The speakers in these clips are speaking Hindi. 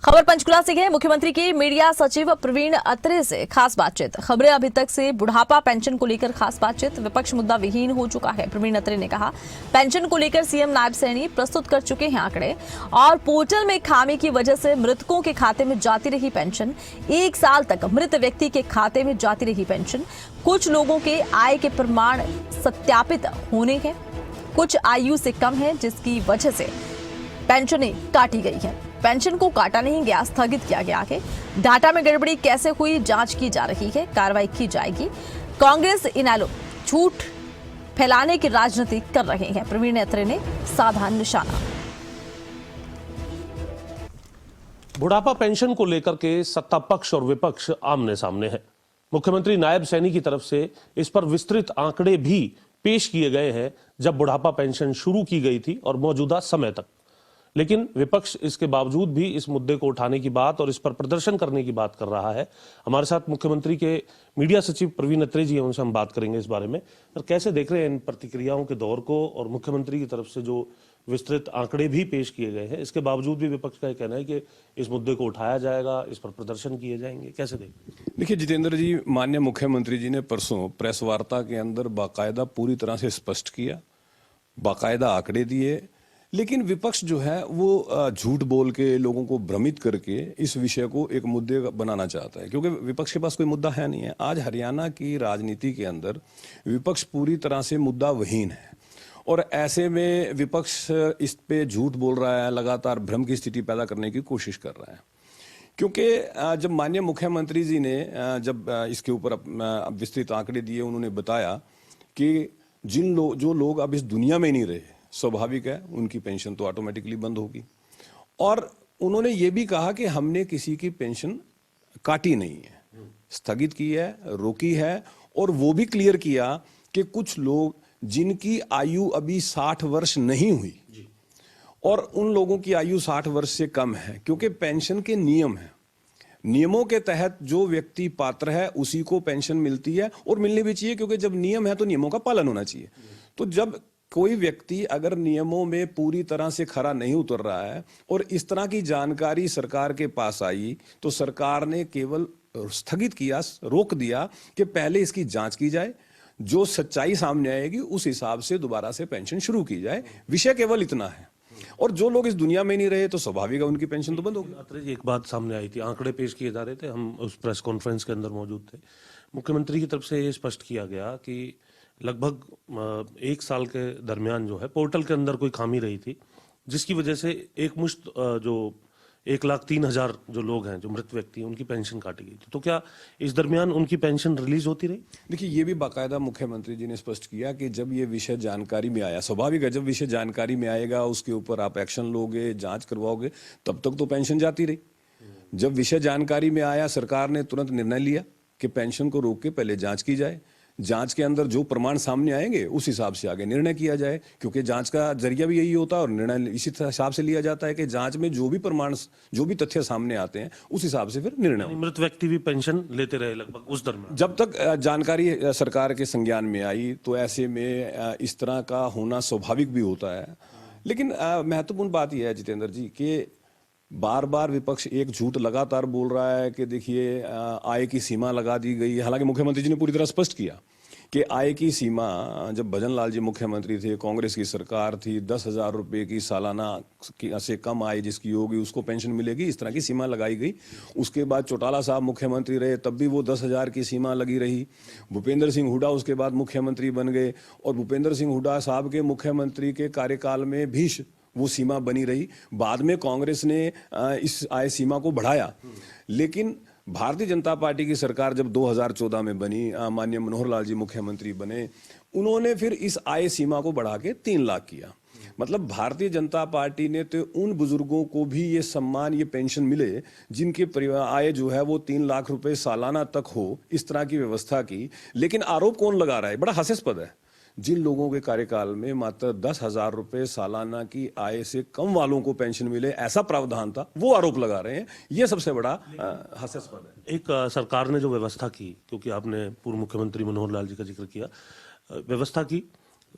खबर पंचकुला से है। मुख्यमंत्री की मीडिया सचिव प्रवीण अत्रे से खास बातचीत। खबरें अभी तक से बुढ़ापा पेंशन को लेकर खास बातचीत। विपक्ष मुद्दा विहीन हो चुका है। प्रवीण अत्रे ने कहा, पेंशन को लेकर सीएम नायब सैनी प्रस्तुत कर चुके हैं आंकड़े और पोर्टल में खामी की वजह से मृतकों के खाते में जाती रही पेंशन। 1 साल तक मृत व्यक्ति के खाते में जाती रही पेंशन। कुछ लोगों के आय के प्रमाण सत्यापित होने हैं, कुछ आयु से कम है, जिसकी वजह से पेंशनें काटी गई हैं। पेंशन को काटा नहीं गया, स्थगित किया गया है। डाटा में गड़बड़ी कैसे हुई, जांच की जा रही है, कार्रवाई की जाएगी। कांग्रेस इनेलो झूठ फैलाने की राजनीति कर रहे हैं। प्रवीण अत्रे ने साधा निशाना। बुढ़ापा पेंशन को लेकर के सत्ता पक्ष और विपक्ष आमने सामने है। मुख्यमंत्री नायब सैनी की तरफ से इस पर विस्तृत आंकड़े भी पेश किए गए हैं, जब बुढ़ापा पेंशन शुरू की गई थी और मौजूदा समय तक। लेकिन विपक्ष इसके बावजूद भी इस मुद्दे को उठाने की बात और इस पर प्रदर्शन करने की बात कर रहा है। हमारे साथ मुख्यमंत्री के मीडिया सचिव प्रवीण अत्रे जी हैं, उनसे हम बात करेंगे इस बारे में। और कैसे देख रहे हैं इन प्रतिक्रियाओं के दौर को, और मुख्यमंत्री की तरफ से जो विस्तृत आंकड़े भी पेश किए गए हैं, इसके बावजूद भी विपक्ष का कहना है कि इस मुद्दे को उठाया जाएगा, इस पर प्रदर्शन किए जाएंगे। कैसे देखें? देखिए जितेंद्र जी, माननीय मुख्यमंत्री जी ने परसों प्रेस वार्ता के अंदर बाकायदा पूरी तरह से स्पष्ट किया, बाकायदा आंकड़े दिए, लेकिन विपक्ष जो है वो झूठ बोल के लोगों को भ्रमित करके इस विषय को एक मुद्दे बनाना चाहता है, क्योंकि विपक्ष के पास कोई मुद्दा है नहीं है। आज हरियाणा की राजनीति के अंदर विपक्ष पूरी तरह से मुद्दा विहीन है और ऐसे में विपक्ष इस पे झूठ बोल रहा है, लगातार भ्रम की स्थिति पैदा करने की कोशिश कर रहा है। क्योंकि जब माननीय मुख्यमंत्री जी ने जब इसके ऊपर विस्तृत आंकड़े दिए, उन्होंने बताया कि जो लोग अब इस दुनिया में नहीं रहे, स्वाभाविक है उनकी पेंशन तो ऑटोमेटिकली बंद होगी। और उन्होंने ये भी कहा कि हमने किसी की पेंशन काटी नहीं है, स्थगित की है, रोकी है। और वो भी क्लियर किया कि कुछ लोग जिनकी आयु अभी 60 वर्ष नहीं हुई और उन लोगों की आयु 60 वर्ष से कम है, क्योंकि पेंशन के नियम हैं, नियमों के तहत जो व्यक्ति पात्र है उसी को पेंशन मिलती है और मिलनी भी चाहिए, क्योंकि जब नियम है तो नियमों का पालन होना चाहिए। तो जब कोई व्यक्ति अगर नियमों में पूरी तरह से खरा नहीं उतर रहा है और इस तरह की जानकारी सरकार के पास आई, तो सरकार ने केवल स्थगित किया, रोक दिया कि पहले इसकी जांच की जाए, जो सच्चाई सामने आएगी उस हिसाब से दोबारा से पेंशन शुरू की जाए। विषय केवल इतना है। और जो लोग इस दुनिया में नहीं रहे तो स्वाभाविक है उनकी पेंशन तो बंद होगी। एक बात सामने आई थी, आंकड़े पेश किए जा रहे थे, हम उस प्रेस कॉन्फ्रेंस के अंदर मौजूद थे। मुख्यमंत्री की तरफ से ये स्पष्ट किया गया कि लगभग 1 साल के दरमियान जो है पोर्टल के अंदर कोई खामी रही थी, जिसकी वजह से एकमुश्त जो 1,03,000 जो लोग हैं, जो मृत व्यक्ति हैं, उनकी पेंशन काटी गई थी। तो क्या इस दरमियान उनकी पेंशन रिलीज होती रही? देखिए, ये भी बाकायदा मुख्यमंत्री जी ने स्पष्ट किया कि जब ये विषय जानकारी में आया, स्वाभाविक है जब विषय जानकारी में आएगा उसके ऊपर आप एक्शन लोगे, जांच करवाओगे, तब तक तो पेंशन जाती रही। जब विषय जानकारी में आया, सरकार ने तुरंत निर्णय लिया कि पेंशन को रोक के पहले जांच की जाए। जांच के अंदर जो प्रमाण सामने आएंगे उस हिसाब से आगे निर्णय किया जाए, क्योंकि जांच का जरिया भी यही होता है और निर्णय इसी हिसाब से लिया जाता है कि जांच में जो भी प्रमाण, जो भी तथ्य सामने आते हैं उस हिसाब से फिर निर्णय। मृत व्यक्ति भी पेंशन लेते रहे लगभग उस दरमियान, जब तक जानकारी सरकार के संज्ञान में आई। तो ऐसे में इस तरह का होना स्वाभाविक भी होता है। लेकिन महत्वपूर्ण बात यह है जितेंद्र जी कि बार बार विपक्ष एक झूठ लगातार बोल रहा है कि देखिए आय की सीमा लगा दी गई। हालांकि मुख्यमंत्री जी ने पूरी तरह स्पष्ट किया कि आय की सीमा, जब भजन लाल जी मुख्यमंत्री थे, कांग्रेस की सरकार थी, 10,000 रुपए की सालाना से कम आय जिसकी होगी उसको पेंशन मिलेगी, इस तरह की सीमा लगाई गई। उसके बाद चौटाला साहब मुख्यमंत्री रहे, तब भी वो 10,000 की सीमा लगी रही। भूपेंद्र सिंह हुड्डा उसके बाद मुख्यमंत्री बन गए और भूपेंद्र सिंह हुड्डा साहब के मुख्यमंत्री के कार्यकाल में भी वो सीमा बनी रही। बाद में कांग्रेस ने इस आय सीमा को बढ़ाया, लेकिन भारतीय जनता पार्टी की सरकार जब 2014 में बनी, माननीय मनोहर लाल जी मुख्यमंत्री बने, उन्होंने फिर इस आय सीमा को बढ़ा के 3 लाख किया। मतलब भारतीय जनता पार्टी ने तो उन बुजुर्गों को भी ये सम्मान, ये पेंशन मिले जिनके परिवार आय जो है वो 3 लाख रुपए सालाना तक हो, इस तरह की व्यवस्था की। लेकिन आरोप कौन लगा रहा है? बड़ा हास्यास्पद है। जिन लोगों के कार्यकाल में मात्र 10,000 रुपए सालाना की आय से कम वालों को पेंशन मिले, ऐसा प्रावधान था, वो आरोप लगा रहे हैं। ये सबसे बड़ा हास्यास्पद है। एक सरकार ने जो व्यवस्था की, क्योंकि आपने पूर्व मुख्यमंत्री मनोहर लाल जी का जिक्र किया,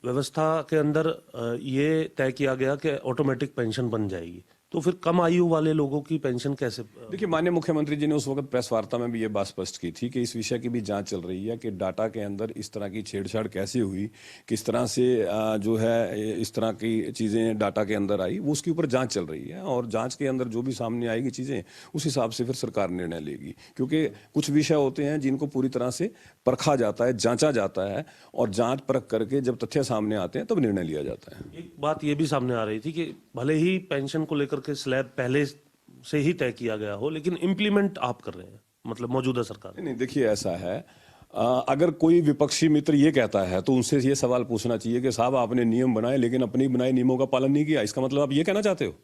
व्यवस्था के अंदर ये तय किया गया कि ऑटोमेटिक पेंशन बन जाएगी, तो फिर कम आयु वाले लोगों की पेंशन कैसे? देखिए, माननीय मुख्यमंत्री जी ने उस वक्त प्रेस वार्ता में भी ये बात स्पष्ट की थी कि इस विषय की भी जांच चल रही है कि डाटा के अंदर इस तरह की छेड़छाड़ कैसे हुई, किस तरह से जो है इस तरह की चीज़ें डाटा के अंदर आई, वो उसके ऊपर जांच चल रही है। और जांच के अंदर जो भी सामने आएगी चीज़ें, उस हिसाब से फिर सरकार निर्णय लेगी, क्योंकि कुछ विषय होते हैं जिनको पूरी तरह से परखा जाता है, जांचा जाता है, और जांच परख करके जब तथ्य सामने आते हैं तब निर्णय लिया जाता है। एक बात ये भी सामने आ रही थी कि भले ही पेंशन को लेकर के स्लैब पहले से ही तय किया गया हो, लेकिन इम्प्लीमेंट आप कर रहे हैं, मतलब मौजूदा सरकार। नहीं, देखिए ऐसा है, अगर कोई विपक्षी मित्र ये कहता है तो उनसे ये सवाल पूछना चाहिए कि साहब आपने नियम बनाए लेकिन अपने बनाए नियमों का पालन नहीं किया, इसका मतलब आप ये कहना चाहते हो?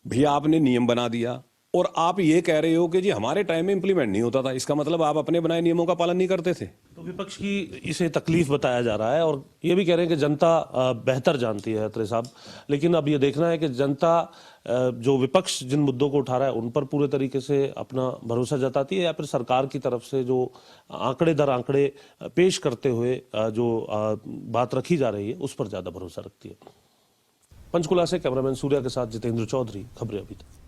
भैया आपने नियम बना दिया और आप ये कह रहे हो कि जी हमारे टाइम में इंप्लीमेंट नहीं होता था, इसका मतलब आप अपने बनाए नियमों का पालन नहीं करते थे। तो विपक्ष की इसे तकलीफ बताया जा रहा है और ये भी कह रहे हैं कि जनता बेहतर जानती है अत्रे साहब, लेकिन अब ये देखना है कि जनता जो विपक्ष जिन मुद्दों को उठा रहा है उन पर पूरे तरीके से अपना भरोसा जताती है, या फिर सरकार की तरफ से जो आंकड़े दर आंकड़े पेश करते हुए जो बात रखी जा रही है उस पर ज्यादा भरोसा रखती है। पंचकुला से कैमरामैन सूर्या के साथ जितेंद्र चौधरी, खबरें अभी तक।